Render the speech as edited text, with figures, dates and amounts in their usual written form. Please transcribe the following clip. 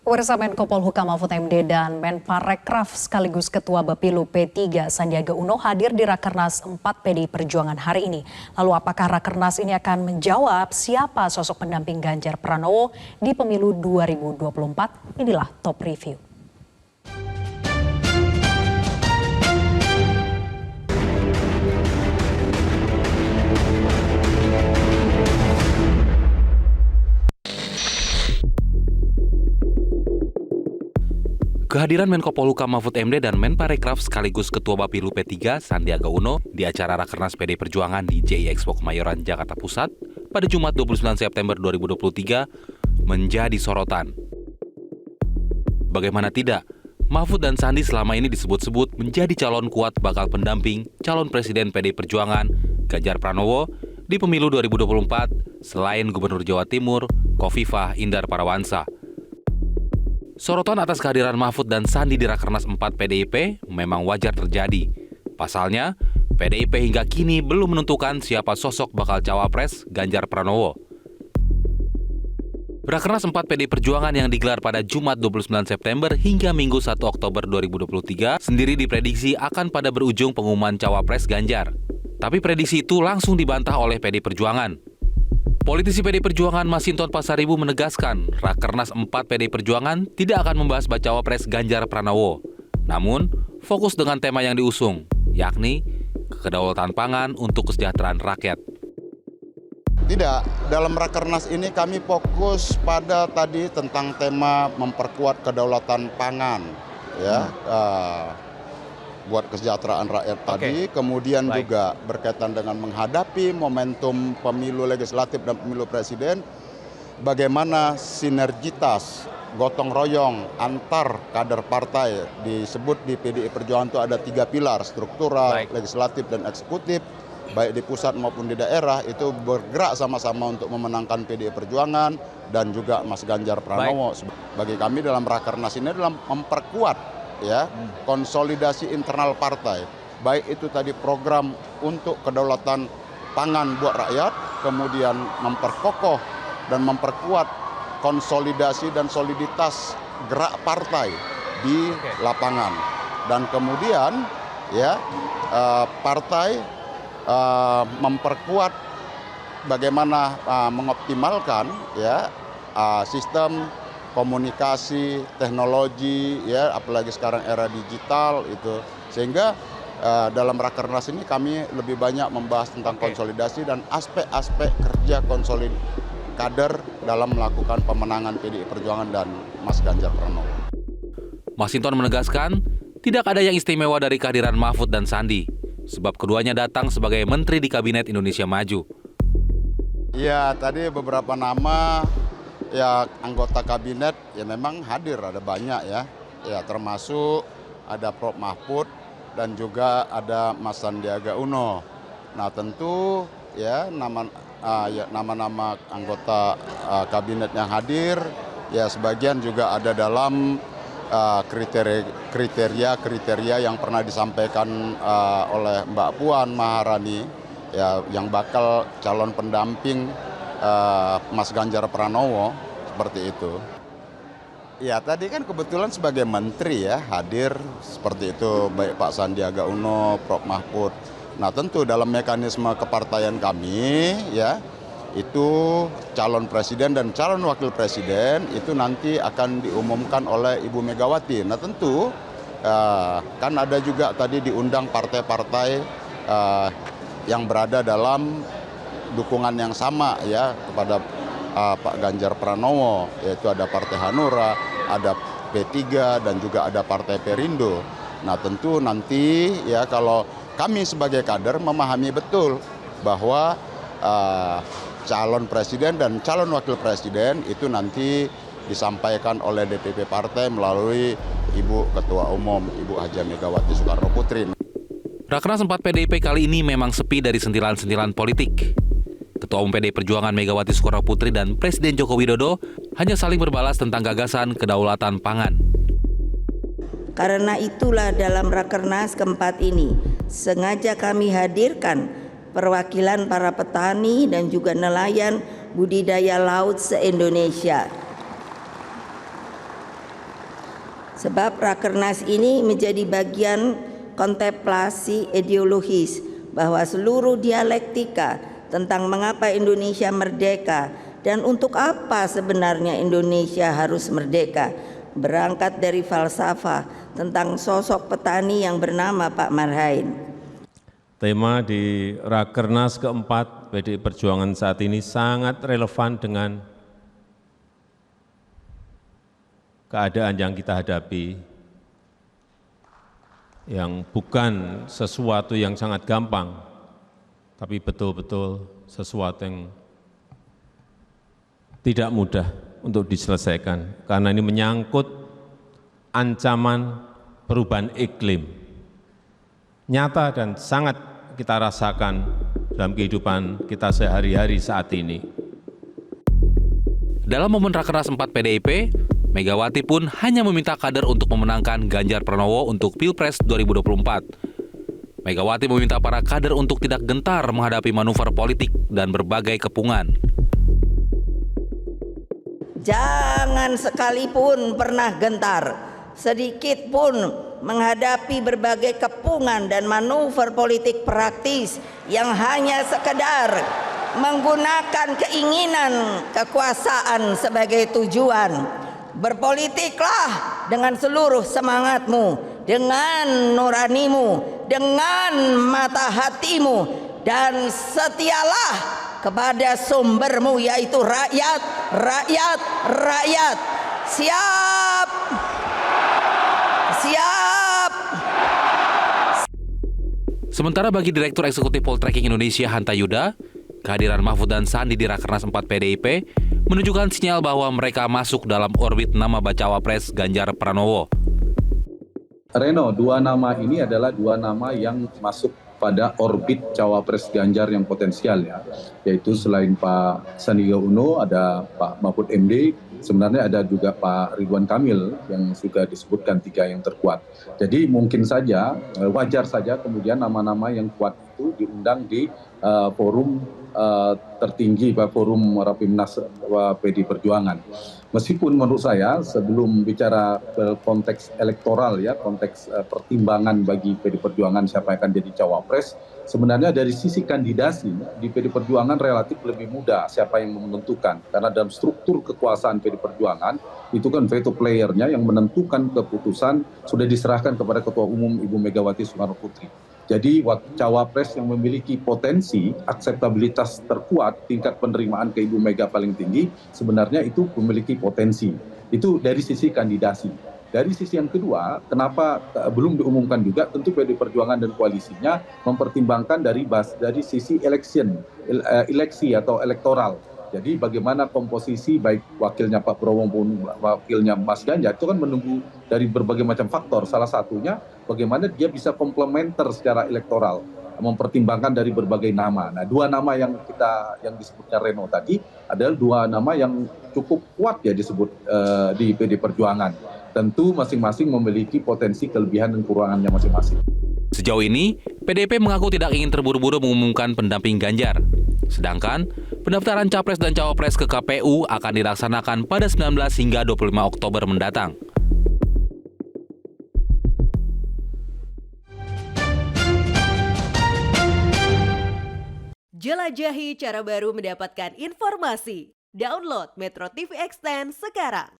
Pemirsa, Menko Polhukam Mahfud MD dan Menparekraf sekaligus Ketua Bapilu P3 Sandiaga Uno hadir di Rakernas 4 PDI Perjuangan hari ini. Lalu apakah Rakernas ini akan menjawab siapa sosok pendamping Ganjar Pranowo di pemilu 2024? Inilah Top Review. Kehadiran Menko Polhukam Mahfud MD dan Menparekraf sekaligus Ketua Bapilu P3 Sandiaga Uno di acara Rakernas PDI Perjuangan di JI Expo Kemayoran, Jakarta Pusat pada Jumat 29 September 2023 menjadi sorotan. Bagaimana tidak, Mahfud dan Sandi selama ini disebut-sebut menjadi calon kuat bakal pendamping calon Presiden PDI Perjuangan Ganjar Pranowo di pemilu 2024 selain Gubernur Jawa Timur Khofifah Indar Parawansa. Sorotan atas kehadiran Mahfud dan Sandi di Rakernas 4 PDIP memang wajar terjadi. Pasalnya, PDIP hingga kini belum menentukan siapa sosok bakal cawapres Ganjar Pranowo. Rakernas 4 PDI Perjuangan yang digelar pada Jumat 29 September hingga Minggu 1 Oktober 2023 sendiri diprediksi akan pada berujung pengumuman cawapres Ganjar. Tapi prediksi itu langsung dibantah oleh PDI Perjuangan. Politisi PDI Perjuangan Masinton Pasaribu menegaskan Rakernas 4 PDI Perjuangan tidak akan membahas bacawa pres Ganjar Pranowo. Namun, fokus dengan tema yang diusung, yakni kedaulatan pangan untuk kesejahteraan rakyat. Tidak, dalam Rakernas ini kami fokus pada tadi tentang tema memperkuat kedaulatan pangan, ya. Buat kesejahteraan rakyat tadi, kemudian juga berkaitan dengan menghadapi momentum pemilu legislatif dan pemilu presiden, bagaimana sinergitas gotong royong antar kader partai disebut di PDI Perjuangan itu ada 3 pilar, struktural, legislatif dan eksekutif, baik di pusat maupun di daerah itu bergerak sama-sama untuk memenangkan PDI Perjuangan dan juga Mas Ganjar Pranowo. Bagi kami dalam Rakernas ini adalah memperkuat konsolidasi internal partai, baik itu tadi program untuk kedaulatan pangan buat rakyat, kemudian memperkokoh dan memperkuat konsolidasi dan soliditas gerak partai di lapangan, dan kemudian partai memperkuat bagaimana mengoptimalkan sistem komunikasi, teknologi, apalagi sekarang era digital itu, sehingga dalam Rakernas ini kami lebih banyak membahas tentang konsolidasi dan aspek-aspek kerja kader dalam melakukan pemenangan PDI Perjuangan dan Mas Ganjar Pranowo. Masinton menegaskan tidak ada yang istimewa dari kehadiran Mahfud dan Sandi, sebab keduanya datang sebagai menteri di Kabinet Indonesia Maju. Ya, tadi beberapa nama anggota kabinet memang hadir, ada banyak ya termasuk ada Prof Mahfud dan juga ada Mas Sandiaga Uno. Nah tentu nama-nama anggota kabinet yang hadir sebagian juga ada dalam kriteria yang pernah disampaikan oleh Mbak Puan Maharani yang bakal calon pendamping Mas Ganjar Pranowo, seperti itu. Ya tadi kan kebetulan sebagai menteri hadir seperti itu, baik Pak Sandiaga Uno, Prof Mahfud. Nah tentu dalam mekanisme kepartaian kami itu calon presiden dan calon wakil presiden itu nanti akan diumumkan oleh Ibu Megawati. Nah tentu kan ada juga tadi diundang partai-partai yang berada dalam dukungan yang sama kepada Pak Ganjar Pranowo, yaitu ada Partai Hanura, ada P3 dan juga ada Partai Perindo. Nah tentu nanti kalau kami sebagai kader memahami betul bahwa calon presiden dan calon wakil presiden itu nanti disampaikan oleh DPP partai melalui Ibu Ketua Umum, Ibu Haja Megawati Soekarno Putri. Rakernas 4 PDIP kali ini memang sepi dari sentilan-sentilan politik. Ketua Umum PDI Perjuangan Megawati Soekarno Putri dan Presiden Joko Widodo hanya saling berbalas tentang gagasan kedaulatan pangan. Karena itulah dalam Rakernas keempat ini sengaja kami hadirkan perwakilan para petani dan juga nelayan budidaya laut se-Indonesia. Sebab Rakernas ini menjadi bagian kontemplasi ideologis bahwa seluruh dialektika tentang mengapa Indonesia merdeka dan untuk apa sebenarnya Indonesia harus merdeka berangkat dari falsafah tentang sosok petani yang bernama Pak Marhain. Tema di Rakernas keempat PDI Perjuangan saat ini sangat relevan dengan keadaan yang kita hadapi, yang bukan sesuatu yang sangat gampang, tapi betul-betul sesuatu yang tidak mudah untuk diselesaikan, karena ini menyangkut ancaman perubahan iklim, nyata dan sangat kita rasakan dalam kehidupan kita sehari-hari saat ini. Dalam momen Rakernas 4 PDIP, Megawati pun hanya meminta kader untuk memenangkan Ganjar Pranowo untuk Pilpres 2024. Megawati meminta para kader untuk tidak gentar menghadapi manuver politik dan berbagai kepungan. Jangan sekalipun pernah gentar, sedikit pun menghadapi berbagai kepungan dan manuver politik praktis yang hanya sekedar menggunakan keinginan kekuasaan sebagai tujuan. Berpolitiklah dengan seluruh semangatmu, dengan nuranimu, dengan mata hatimu, dan setialah kepada sumbermu, yaitu rakyat, rakyat, rakyat. Siap, siap. Sementara bagi Direktur Eksekutif Poltreking Indonesia Hanta Yuda, kehadiran Mahfud dan Sandi di Rakernas 4 PDIP menunjukkan sinyal bahwa mereka masuk dalam orbit nama bacawa pres Ganjar Pranowo. Reno, dua nama ini adalah dua nama yang masuk pada orbit cawapres Ganjar yang potensial ya, yaitu selain Pak Sandiaga Uno ada Pak Mahfud MD, sebenarnya ada juga Pak Ridwan Kamil yang juga disebutkan tiga yang terkuat. Jadi mungkin saja, wajar saja kemudian nama-nama yang kuat itu diundang di forum tertinggi, forum Rapimnas PDI Perjuangan. Meskipun menurut saya sebelum bicara konteks elektoral ya, konteks pertimbangan bagi PDI Perjuangan siapa yang akan jadi cawapres, sebenarnya dari sisi kandidasi di PDI Perjuangan relatif lebih mudah siapa yang menentukan, karena dalam struktur kekuasaan PDI Perjuangan itu kan veto playernya yang menentukan keputusan sudah diserahkan kepada Ketua Umum Ibu Megawati Soekarno Putri. Jadi cawapres yang memiliki potensi akseptabilitas terkuat, tingkat penerimaan ke Ibu Mega paling tinggi, sebenarnya itu memiliki potensi. Itu dari sisi kandidasi. Dari sisi yang kedua, kenapa belum diumumkan juga, tentu PDI Perjuangan dan koalisinya mempertimbangkan dari sisi eleksi atau elektoral. Jadi bagaimana komposisi baik wakilnya Pak Prabowo maupun wakilnya Mas Ganjar itu kan menunggu dari berbagai macam faktor. Salah satunya bagaimana dia bisa komplementer secara elektoral, mempertimbangkan dari berbagai nama. Nah, dua nama yang disebutnya Reno tadi adalah dua nama yang cukup kuat ya disebut di PDI Perjuangan. Tentu masing-masing memiliki potensi kelebihan dan kekurangannya masing-masing. Sejauh ini, PDIP mengaku tidak ingin terburu-buru mengumumkan pendamping Ganjar. Sedangkan, pendaftaran Capres dan Cawapres ke KPU akan dilaksanakan pada 19 hingga 25 Oktober mendatang. Jelajahi cara baru mendapatkan informasi. Download Metro TV Extend sekarang.